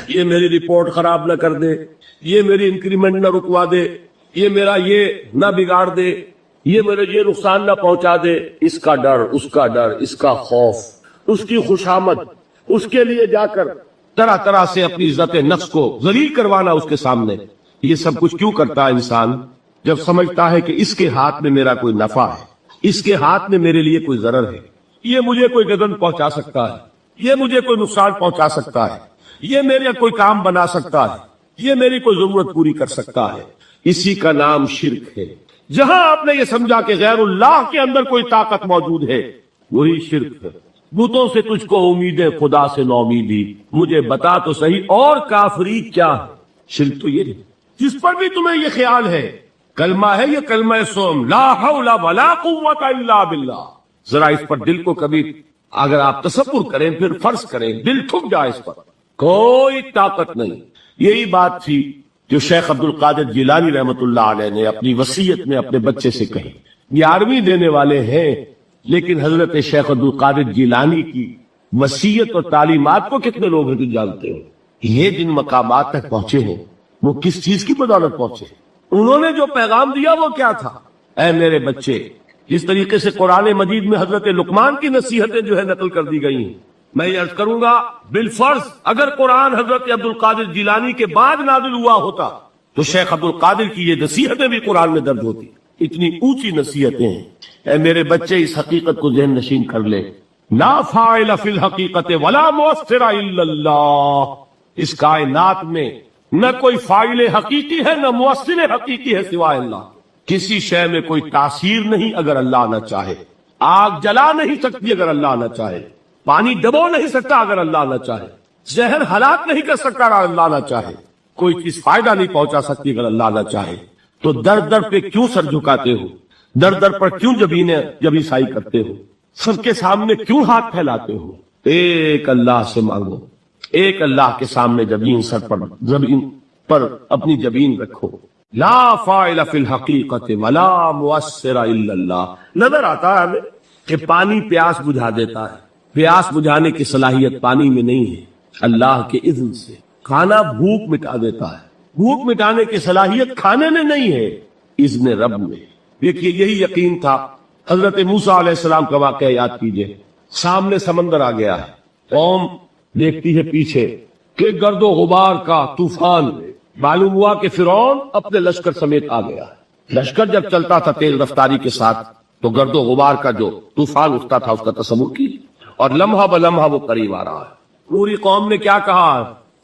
یہ میری رپورٹ خراب نہ کر دے، یہ میری انکریمنٹ نہ رکوا دے، یہ میرا یہ نہ بگاڑ دے، یہ میرے یہ نقصان نہ پہنچا دے، اس کا ڈر، اس کا ڈر، اس کا خوف، اس کی خوشامد، اس کے لیے جا کر طرح طرح سے اپنی عزت نفس کو ذلیل کروانا اس کے سامنے. یہ سب کچھ کیوں کرتا ہے انسان؟ جب سمجھتا ہے کہ اس کے ہاتھ میں میرا کوئی نفع ہے، اس کے ہاتھ میں میرے لیے کوئی ضرر ہے، یہ مجھے کوئی گزن پہنچا سکتا ہے، یہ مجھے کوئی نقصان پہنچا سکتا ہے، یہ میرے کوئی کام بنا سکتا ہے، یہ میری کوئی ضرورت پوری کر سکتا ہے. اسی کا نام شرک ہے. جہاں آپ نے یہ سمجھا کہ غیر اللہ کے اندر کوئی طاقت موجود ہے، وہی شرک ہے. بتوں سے تجھ کو امیدیں، خدا سے نومیدی، مجھے بتا تو صحیح اور کافری کیا ہے. شرک تو یہ نہیں. جس پر بھی تمہیں یہ خیال ہے کلمہ ہے، یہ کلمہ سوم، لا حول ولا قوت الا باللہ. ذرا اس پر دل کو کبھی اگر آپ تصور کریں، پھر فرض کریں، دل ٹھک جائے اس پر، کوئی طاقت نہیں. یہی بات تھی جو شیخ عبد القادر جیلانی رحمت اللہ علیہ نے اپنی وصیت میں اپنے بچے سے کہی. 11ویں دینے والے ہیں، لیکن حضرت شیخ عبد القادر جیلانی کی وصیت اور تعلیمات کو کتنے لوگ ہیں جانتے ہو؟ یہ جن مقامات تک پہنچے ہیں وہ کس چیز کی بدولت پہنچے؟ انہوں نے جو پیغام دیا وہ کیا تھا؟ اے میرے بچے، جس طریقے سے قرآن مجید میں حضرت لقمان کی نصیحتیں جو ہے نقل کر دی گئی ہیں، میں یہ عرض کروں گا بالفرض اگر قرآن حضرت عبد القادر جیلانی کے بعد نازل ہوا ہوتا تو شیخ عبد القادر کی یہ نصیحتیں بھی قرآن میں درج ہوتی. اتنی اونچی نصیحتیں ہیں. اے میرے بچے، اس حقیقت کو ذہن نشین کر لے، لا فاعل فی الحقیقت ولا مؤثر الا اللہ. اس کائنات میں نہ کوئی فاعل حقیقی ہے، نہ مؤثر حقیقی ہے سوائے اللہ. کسی شے میں کوئی تاثیر نہیں اگر اللہ نہ چاہے. آگ جلا نہیں سکتی اگر اللہ نہ چاہے، پانی ڈبو نہیں سکتا اگر اللہ نہ چاہے، زہر ہلاک نہیں کر سکتا اگر اللہ نہ چاہے، کوئی چیز فائدہ نہیں پہنچا سکتی اگر اللہ نہ چاہے. تو در در پہ کیوں سر جھکاتے ہو؟ در در پر کیوں جبیں سائی کرتے ہو؟ سب کے سامنے کیوں ہاتھ پھیلاتے ہو؟ ایک اللہ سے مانگو، ایک اللہ کے سامنے زمین پر اپنی جبین رکھو. لا فاعل فی الحقیقت ولا مؤثر الا اللہ. نظر آتا ہے ہمیں کہ پانی پیاس بجھا دیتا ہے، پیاس بجھانے کی صلاحیت پانی میں نہیں ہے، اللہ کے اذن سے. کھانا بھوک مٹا دیتا ہے، بھوک مٹانے کی صلاحیت کھانے میں نہیں ہے، اذن رب میں. دیکھیے یہی یقین تھا. حضرت موسیٰ علیہ السلام کا واقعہ یاد کیجئے. سامنے سمندر آ گیا ہے، قوم دیکھتی ہے پیچھے کہ گرد و غبار کا طوفان. معلوم ہوا کہ فرعون اپنے لشکر سمیت آ گیا ہے. لشکر جب چلتا تھا تیز رفتاری کے ساتھ تو گرد و غبار کا جو طوفان اٹھتا تھا اس کا تصور کی، اور لمحہ بلمحہ وہ قریب آ رہا ہے. پوری قوم نے کیا کہا؟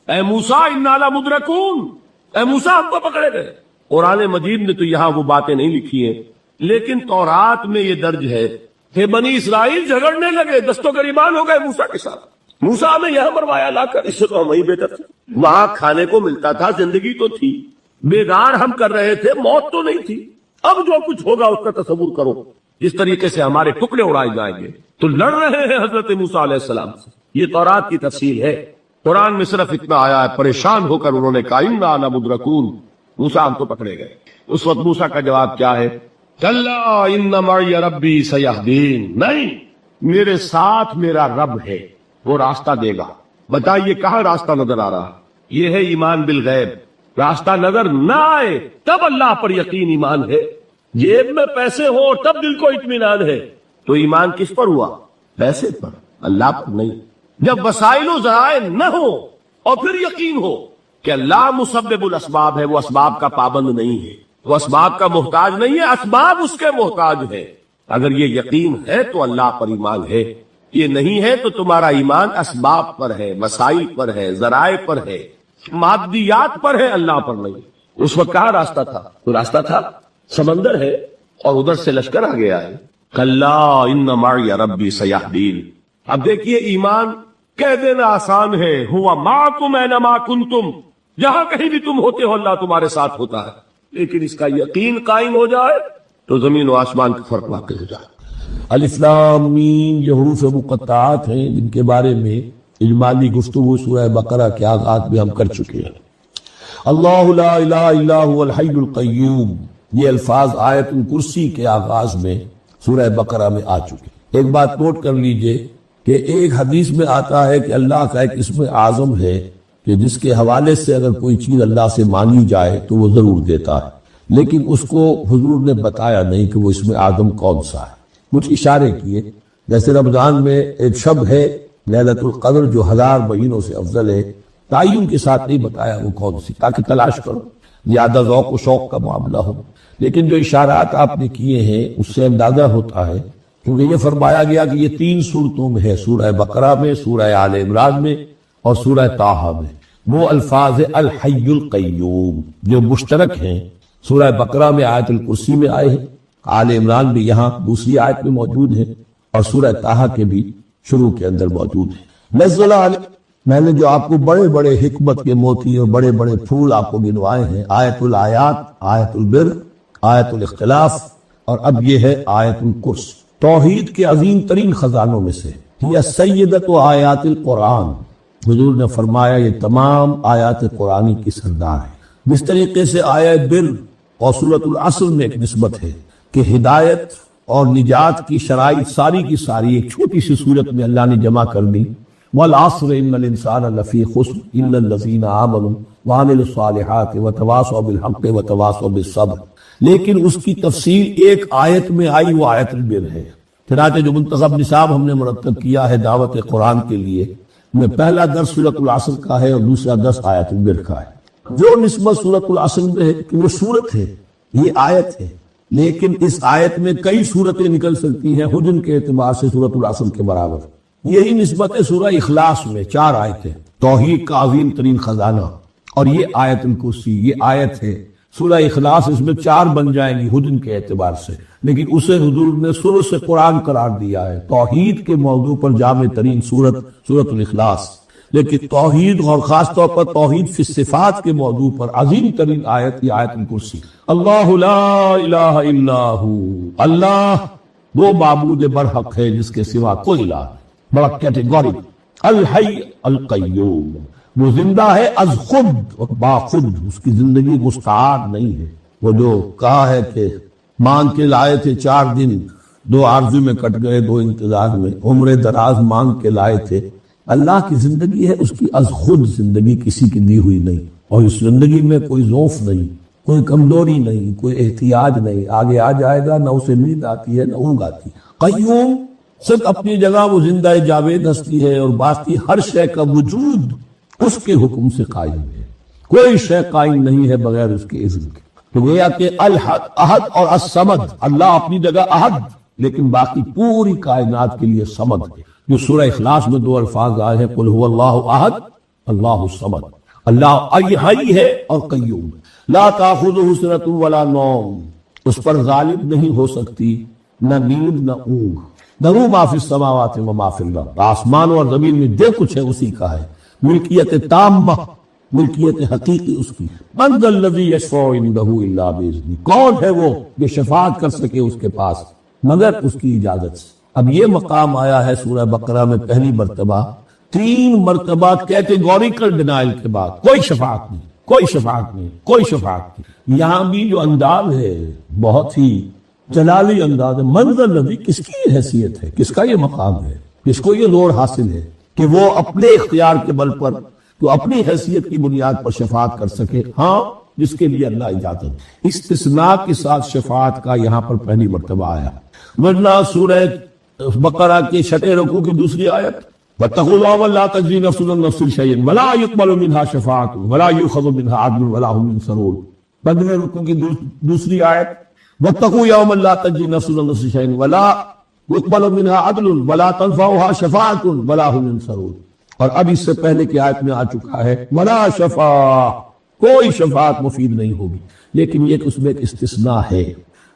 اے موسیٰ انا لمدرکون، اے موسیٰ ہم کو پکڑے گئے. قرآن مجید نے تو یہاں وہ باتیں نہیں لکھی ہیں، لیکن تورات میں یہ درج ہے کہ بنی اسرائیل جھگڑنے لگے، دست و گریبان ہو گئے موسیٰ کے ساتھ. موسیٰ ہمیں یہاں مروایا لا کر، اس سے تو ہم وہیں بہتر تھے. وہاں کھانے کو ملتا تھا، زندگی تو تھی، بیگار ہم کر رہے تھے، موت تو نہیں تھی. اب جو کچھ ہوگا اس کا تصور کرو، جس طریقے سے ہمارے ٹکڑے اڑائے جائیں گے. تو لڑ رہے ہیں حضرت موسیٰ علیہ السلام سے. یہ تورات کی تفصیل ہے. قرآن میں صرف اتنا آیا ہے، پریشان ہو کر انہوں نے کہا انا لمدرکون، موسیٰ ہم کو پکڑے گئے. اس وقت موسیٰ کا جواب کیا ہے؟ کلا ان معی ربی سیہدین. نہیں، میرے ساتھ میرا رب ہے، وہ راستہ دے گا. بتائیے کہاں راستہ نظر آ رہا؟ یہ ہے ایمان بالغیب. راستہ نظر نہ آئے تب اللہ پر یقین ایمان ہے. جیب میں پیسے ہو تب دل کو اطمینان ہے. تو ایمان کس پر ہوا؟ پیسے پر، اللہ پر نہیں. جب وسائل و ذرائع نہ ہو اور پھر یقین ہو کہ اللہ مسبب الاسباب ہے، وہ اسباب کا پابند نہیں ہے، وہ اسباب کا محتاج نہیں ہے، اسباب اس کے محتاج ہے. اگر یہ یقین ہے تو اللہ پر ایمان ہے. یہ نہیں ہے تو تمہارا ایمان اسباب پر ہے، وسائل پر ہے، ذرائع پر ہے، مادیات پر ہے، اللہ پر نہیں. اس وقت کہاں راستہ تھا؟ تو راستہ تھا سمندر ہے اور ادھر سے لشکر آ گیا ہے. کلا ان معی ربی سیہدین. اب دیکھیے ایمان کہہ دینا آسان ہے، ہوا معکم اینما کنتم، جہاں کہیں بھی تم ہوتے ہو اللہ تمہارے ساتھ ہوتا ہے. لیکن اس کا یقین قائم ہو جائے تو زمین و آسمان کا فرق واقع ہو جائے. الف لام میم یہ حروف مقطعات ہیں جن کے بارے میں اجمالی گفتگو سورہ بقرہ کے آغاز میں ہم کر چکے ہیں. اللہ لا الہ الا هو الحی القیوم، یہ الفاظ آیت الکرسی کے آغاز میں سورہ بقرہ میں آ چکے. ایک بات نوٹ کر لیجئے کہ ایک حدیث میں آتا ہے کہ اللہ کا ایک اسم اعظم ہے کہ جس کے حوالے سے اگر کوئی چیز اللہ سے مانگی جائے تو وہ ضرور دیتا ہے، لیکن اس کو حضور نے بتایا نہیں کہ وہ اس میں اعظم کون سا ہے۔ کچھ اشارے کیے، جیسے رمضان میں ایک شب ہے لیلۃ القدر جو 1000 مہینوں سے افضل ہے، تعین کے ساتھ نہیں بتایا وہ کون سی، تاکہ تلاش کرو، زیادہ ذوق و شوق کا معاملہ ہو۔ لیکن جو اشارات آپ نے کیے ہیں اس سے اندازہ ہوتا ہے، کیونکہ یہ فرمایا گیا کہ یہ 3 صورتوں میں ہے، سورہ بقرہ میں، سورہ آل عمران میں اور سورہ طٰہٰ میں۔ وہ الفاظ الحی القیوم جو مشترک ہیں، سورہ بقرہ میں آیت الکرسی میں آئے ہیں، آل عمران بھی یہاں دوسری آیت میں موجود ہے، اور سورہ طٰہٰ کے بھی شروع کے اندر موجود ہے۔ نزل علیہ، میں نے جو آپ کو بڑے بڑے حکمت کے موتی اور بڑے بڑے پھول آپ کو گنوائے ہیں، آیت الآیات، آیت البر، آیت الاختلاف، اور اب یہ ہے آیت الکرس، توحید کے عظیم ترین خزانوں میں سے، یہ سیدۃ آیات القرآن۔ حضور نے فرمایا یہ تمام آیات قرآنی کی سردار ہے۔ جس طریقے سے آیت بر اور سورۃ العصر میں ایک نسبت ہے کہ ہدایت اور نجات کی شرائط ساری کی ساری ایک چھوٹی سی صورت میں اللہ نے جمع کر دی، والعصر ان الانسان لفی خسر الا الذین آمنوا وعملوا الصالحات وتواصوا بالحق وتواصوا بالصبر، لیکن اس کی تفصیل ایک آیت میں آئی، وہ آیت البر ہے۔ چنانچہ جو منتخب نصاب ہم نے مرتب کیا ہے دعوت قرآن کے لیے، میں پہلا درس سورۃ العصر کا ہے اور دوسرا درس آیت البر کا ہے۔ جو نسبت سورۃ العصر میں ہے کہ وہ سورت ہے، یہ آیت ہے، لیکن اس آیت میں کئی صورتیں نکل سکتی ہیں حجم کے اعتبار سے سورۃ العصر کے برابر۔ یہی نسبت ہے سورہ اخلاص میں، 4 آیتیں، توحید کا عظیم ترین خزانہ، اور یہ آیت الکرسی، یہ آیت ہے سورہ اخلاص، اس میں 4 بن جائیں گی حجم کے اعتبار سے، لیکن اسے حضور نے ثلث قرآن قرار دیا ہے۔ توحید کے موضوع پر جامع ترین سورت سورۃ الاخلاص، لیکن توحید اور خاص طور پر توحید فی الصفات کے موضوع پر عظیم ترین آیت یہ آیت الکرسی۔ اللہ لا الہ الا ہو، اللہ وہ معبود برحق ہے جس کے سوا کوئی الہ نہیں، بڑا کیٹیگوری۔ الحی القیوم، وہ زندہ ہے از خود اور باخود، اس کی زندگی مستعار نہیں ہے۔ وہ جو کہا ہے کہ مانگ کے لائے تھے 4 دن، 2 آرزو میں کٹ گئے، 2 انتظار میں، عمر دراز مانگ کے لائے تھے، اللہ کی زندگی ہے، اس کی از خود زندگی کسی کی دی ہوئی نہیں، اور اس زندگی میں کوئی ضعف نہیں، کوئی کمزوری نہیں، کوئی احتیاج نہیں، آگے آ جائے گا، نہ اسے نیند آتی ہے نہ اونگ آتی ہے۔ قیوم، صرف اپنی جگہ وہ زندہ جاوید ہستی ہے، اور باقی ہر شے کا وجود اس کے حکم سے قائم ہے، کوئی شے قائم نہیں ہے بغیر اس کے اذن کے۔ تو گویا کہ الحد، احد اور الصمد، اللہ اپنی جگہ احد لیکن باقی پوری کائنات کے لیے صمد ہے۔ جو سورہ اخلاص میں 2 الفاظ آئے ہیں، قل هو اللہ احد اللہ الصمد، اللہ حی ہے اور قیوم ہے، لا تاخذہ سنۃ ولا نوم، اس پر غالب نہیں ہو سکتی نہ نیند نہ اونگ۔ لہ ما فی السماوات و ما فی الارض، آسمان اور زمین میں جو کچھ ہے اسی کا ہے، ملکیت تامہ، ملکیت حقیقی اس کی۔ من ذا الذی یشفع عندہ الا باذنہ، کون ہے وہ جو شفاعت کر سکے اس کے پاس مگر اس کی اجازت سے۔ اب یہ مقام آیا ہے سورہ بقرہ میں پہلی مرتبہ، 3 مرتبہ کیٹیگوریکل ڈینائل کے بعد، کوئی شفاعت نہیں، کوئی شفاعت نہیں، کوئی شفاعت نہیں۔ یہاں بھی جو انداز ہے بہت ہی جلالی انداز ہے، من ذا الذی، کس کی یہ حیثیت ہے، کس کا یہ مقام ہے، کس کو یہ زور حاصل ہے کہ وہ اپنے اختیار کے بل پر تو اپنی حیثیت کی بنیاد پر شفاعت کر سکے؟ ہاں، جس کے لیے اللہ اجازت، استثناء کے ساتھ شفاعت کا یہاں پر پہلی مرتبہ آیا۔ ورنہ سورہ بقرہ کے 6 رکوع کی دوسری آیت، وَاتَّقُوا اللَّهَ وَلَا تَجْزِي نَفْسٌ عَن نَفْسٍ شَيْئًا وَلَا يُقْبَلُ مِنْهَا شَفَاعَةٌ وَلَا يُؤْخَذُ مِنْهَا عَدْلٌ وَلَا هُمْ يُنصَرُونَ۔ 15 رکوع کی دوسری آیت، وَاتَّقُوا يَوْمًا لَا تَجْزِي نَفْسٌ عَن نَفْسٍ شَيْئًا وَلَا يُقْبَلُ مِنْهَا عَدْلٌ وَلَا تَنفَعُهَا شَفَاعَةٌ وَلَا هُمْ يُنصَرُونَ۔ اور اب اس سے پہلے کی آیت میں آ چکا ہے وَلَا شَفَاعَةٌ، کوئی شفاعت مفید نہیں ہوگی، لیکن یہ اس میں ایک استثناء ہے۔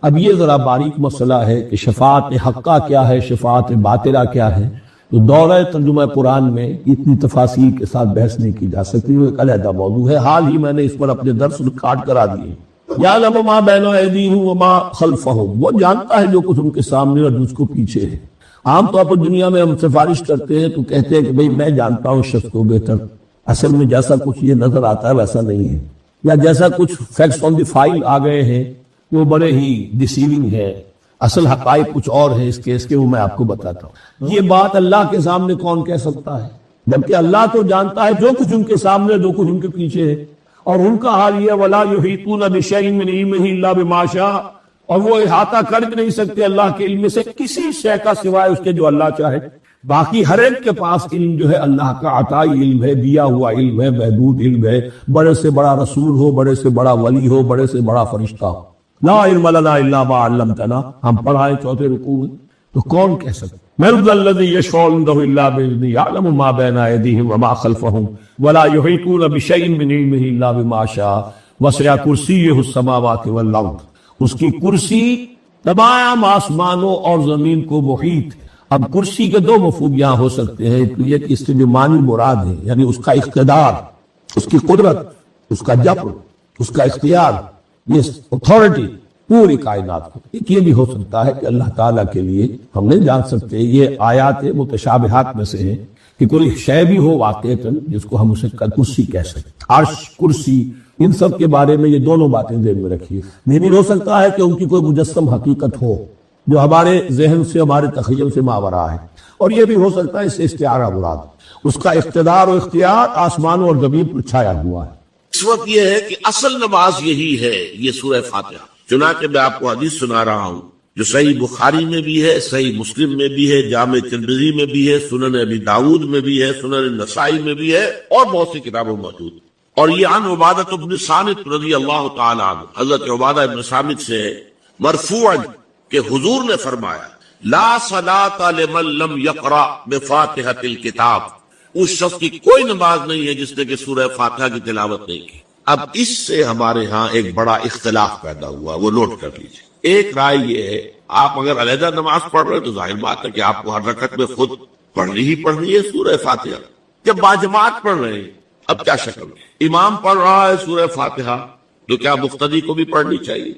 اب یہ ذرا باریک مسئلہ ہے کہ شفاعت حقہ کیا ہے، شفاعت باطلہ کیا ہے، تو دورہ ترجمہ قرآن میں اتنی تفاصیل کے ساتھ بحث نہیں کی جا سکتی، وہ ایک علیحدہ موضوع ہے۔ حال ہی میں نے اس پر اپنے درس ریکارڈ کرا دیے۔ یعلم ما بین ایدیہم وما خلفہم، وہ جانتا ہے جو کچھ ان کے سامنے اور جس کو پیچھے ہے۔ عام طور پر دنیا میں ہم سفارش کرتے ہیں تو کہتے ہیں کہ بھئی میں جانتا ہوں شخص کو بہتر، اصل میں جیسا کچھ یہ نظر آتا ہے ویسا نہیں ہے، یا جیسا کچھ فیکٹس آن دی فائل آ گئے ہیں وہ بڑے ہی ڈیسیونگ ہے، اصل حقائق کچھ اور ہے اس کیس کے، وہ میں آپ کو بتاتا ہوں۔ یہ بات اللہ کے سامنے کون کہہ سکتا ہے؟ جبکہ اللہ تو جانتا ہے جو کچھ ان کے سامنے جو کچھ ان کے پیچھے ہے، اور ان کا حال یہ وَلَا يُحِيطُونَ بِشَيْءٍ مِّنْ عِلْمِهِ إِلَّا بِمَا شَاءَ، اور وہ احاطہ کر بھی نہیں سکتے اللہ کے علم سے کسی شے کا سوائے اس کے جو اللہ چاہے۔ باقی ہر ایک کے پاس علم جو ہے اللہ کا عطائی علم ہے، دیا ہوا علم ہے، محدود علم ہے، بڑے سے بڑا رسول ہو، بڑے سے بڑا ولی ہو، بڑے سے بڑا فرشتہ ہو۔ لا علم لنا الا ما علمتنا، ہم پڑھائیں چوتھے رکوع میں تو کون کہہ سکتے؟ من ذا الذی یشفع عنده الا باذنہ یعلم ما بین ایدیہم وما خلفہم ولا یحیطون بشیء من علمہ الا بما شاء وسع کرسیہ السماوات والارض، اس کی کرسی تمام آسمانوں اور زمین کو محیط۔ اب کرسی کے دو مفہوم یہاں ہو سکتے ہیں، یہ کہ اس سے جو معنی مراد ہے یعنی اس کا اقتدار، اس کی قدرت، اس کا جبر، اس کا اختیار، یہ اتھارٹی پوری کائنات کو۔ ایک یہ بھی ہو سکتا ہے کہ اللہ تعالیٰ کے لیے ہم نہیں جان سکتے، یہ آیات متشابہات میں سے ہے کہ کوئی شے بھی ہو واقعتاً جس کو ہم اسے کرسی کہہ سکتے، عرش، کرسی، ان سب کے بارے میں یہ دونوں باتیں ذہن میں رکھیے۔ یہ بھی ہو سکتا ہے کہ ان کی کوئی مجسم حقیقت ہو جو ہمارے ذہن سے، ہمارے تخیل سے ماورا ہے، اور یہ بھی ہو سکتا ہے اس سے استعارہ مراد، اس کا اقتدار و اختیار آسمانوں اور زمین پر چھایا ہوا ہے۔ اس وقت یہ ہے کہ اصل نماز یہی ہے، یہ سورہ فاتحہ۔ چنانچہ میں آپ کو حدیث سنا رہا ہوں جو صحیح بخاری میں بھی ہے، صحیح مسلم میں بھی ہے، جامع ترمذی میں بھی ہے، سنن ابی داؤد میں بھی ہے، سنن نسائی میں بھی ہے، اور بہت سی کتابوں میں موجود۔ اور یہ عن عبادہ بن صامت رضی اللہ تعالی عنہ، حضرت عبادہ بن صامت سے مرفوعا کہ حضور نے فرمایا لا صلاۃ لمن لم یقرأ بفاتحۃ الکتاب، اس شخص کی کوئی نماز نہیں ہے جس نے کہ سورہ فاتحہ کی تلاوت نہیں کی۔ اب اس سے ہمارے ہاں ایک بڑا اختلاف پیدا ہوا، وہ نوٹ کر لیجیے۔ ایک رائے یہ ہے آپ اگر علیحدہ نماز پڑھ رہے ہیں تو ظاہر بات ہے کہ آپ کو ہر رکعت میں خود پڑھنی ہی پڑھنی ہے سورہ فاتحہ۔ جب باجماعت پڑھ رہے ہیں اب کیا شکل ہے؟ امام پڑھ رہا ہے سورہ فاتحہ تو کیا مقتدی کو بھی پڑھنی چاہیے؟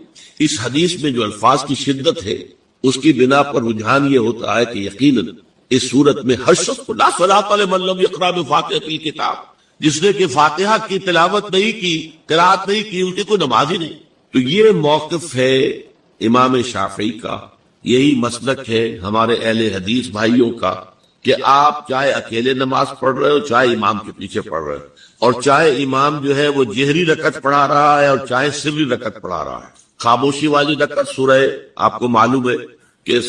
اس حدیث میں جو الفاظ کی شدت ہے اس کی بنا پر رجحان یہ ہوتا ہے کہ یقیناً اس صورت میں ہر شخص کو لا صلاۃ لمن لم یقرأ بفاتحۃ الکتاب، جس نے کہ فاتحہ کی تلاوت نہیں کی، قرات نہیں کی، ان کی کوئی نماز ہی نہیں۔ تو یہ موقف ہے امام شافعی کا، یہی مسلک ہے ہمارے اہل حدیث بھائیوں کا کہ آپ چاہے اکیلے نماز پڑھ رہے ہو، چاہے امام کے پیچھے پڑھ رہے ہو، اور چاہے امام جو ہے وہ جہری رکعت پڑھا رہا ہے اور چاہے سری رکعت پڑھا رہا ہے۔ خاموشی والی رکعت سورہ آپ کو معلوم ہے کہ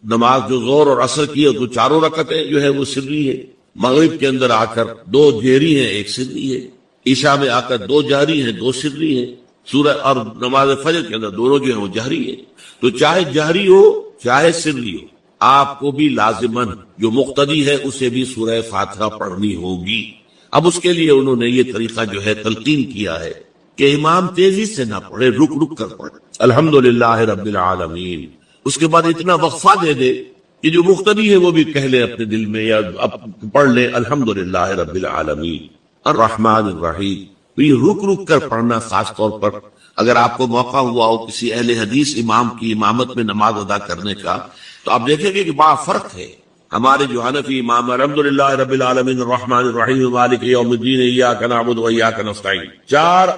نماز جو زور اور عصر کی ہے تو چاروں رکعتیں جو ہے وہ سری ہے، مغرب کے اندر آ کر دو جہری ہیں ایک سری ہے، عشاء میں آ کر دو جہری ہیں دو سری ہیں، سورہ اور نماز فجر کے اندر دونوں جو ہیں وہ جہری ہیں۔ تو چاہے جہری ہو چاہے سری ہو، آپ کو بھی لازماً جو مقتدی ہے اسے بھی سورہ فاتحہ پڑھنی ہوگی۔ اب اس کے لیے انہوں نے یہ طریقہ جو ہے تلقین کیا ہے کہ امام تیزی سے نہ پڑھے، رک رک کر پڑھے، الحمدللہ رب العالمین، اس کے بعد اتنا وقفہ دے دے کہ جو مقتدی ہے وہ بھی کہہ لے اپنے دل میں یا پڑھ لے الحمدللہ رب العالمین الرحمن الرحیم۔ تو یہ رک رک کر پڑھنا، خاص طور پر اگر آپ کو موقع ہوا ہو کسی اہل حدیث امام کی امامت میں نماز ادا کرنے کا، تو آپ دیکھیں گے کہ بڑا فرق ہے۔ ہمارے جو حنفی امام الحمدللہ رب العالمین الرحمن الرحیم مالک یوم الدین ایاک نعبد و ایاک نستعین، 4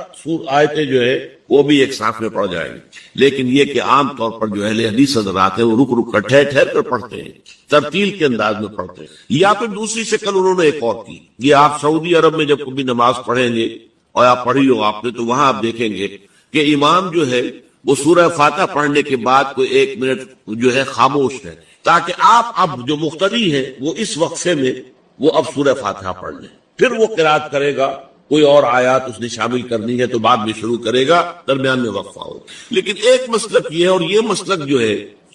آیتیں جو ہے وہ بھی ایک ساتھ میں پڑھ جائیں گے، لیکن یہ کہ عام طور پر جو اہل حدیث حضرات ہیں وہ رک رک کر ٹھہر ٹھہر کر پڑھتے ہیں، ترتیل کے انداز میں پڑھتے ہیں۔ یا پھر دوسری شکل انہوں نے ایک اور کی، یہ آپ سعودی عرب میں جب کبھی نماز پڑھیں گے اور آپ پڑھی ہو آپ نے، تو وہاں آپ دیکھیں گے کہ امام جو ہے وہ سورہ فاتحہ پڑھنے کے بعد کوئی 1 منٹ جو ہے خاموش ہے، تاکہ آپ اب جو مقتدی ہے وہ اس وقفے میں وہ اب سورہ فاتحہ پڑھ لیں، پھر وہ قرات کرے گا، کوئی اور آیات اس نے شامل کرنی ہے تو بعد میں شروع کرے گا، درمیان میں وقفہ ہو۔ لیکن ایک مسلک یہ ہے، اور یہ مسلک جو ہے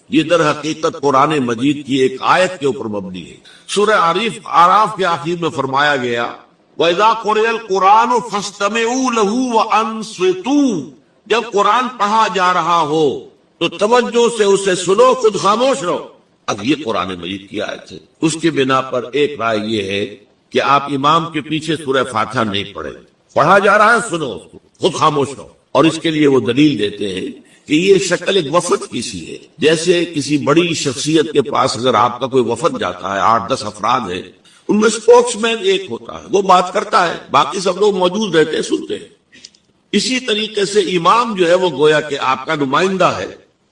یہ در حقیقت قرآن مجید کی ایک آیت کے اوپر مبنی ہے۔ سورہ اعراف کے آخر میں فرمایا گیا وَإِذَا قُرِئَ الْقُرْآنُ فَاسْتَمِعُوا لَهُ وَأَنصِتُوا، جب قرآن پڑھا جا رہا ہو تو توجہ سے اسے سنو، خود خاموش رہو۔ اب یہ قرآن مجید کی آیت ہے، اس کی بنا پر ایک رائے یہ ہے کہ آپ امام کے پیچھے سورہ فاتحہ نہیں پڑھیں، پڑھا جا رہا ہے سنو اس کو، خود خاموش رہو۔ اور اس کے لیے وہ دلیل دیتے ہیں کہ یہ شکل ایک وفد کی سی ہے، جیسے کسی بڑی شخصیت کے پاس اگر آپ کا کوئی وفد جاتا ہے، 8-10 افراد ہیں، ان میں اسپوکس مین ایک ہوتا ہے، وہ بات کرتا ہے، باقی سب لوگ موجود رہتے ہیں، سنتے ہیں۔ اسی طریقے سے امام جو ہے وہ گویا کہ آپ کا نمائندہ ہے،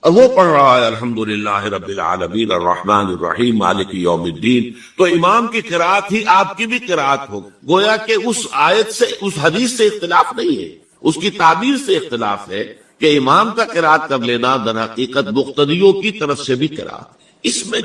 اور وہ پڑھ رہا ہے الحمدللہ رب العالمین الرحمن الرحیم مالک یوم الدین، تو امام کی قرات ہی آپ کی بھی قرات ہو، گویا کہ اس آیت سے، اس حدیث سے اختلاف نہیں ہے، اس کی تعبیر سے اختلاف ہے کہ امام کا قرات کر لینا در حقیقت مقتدیوں کی طرف سے بھی قرات، اس میں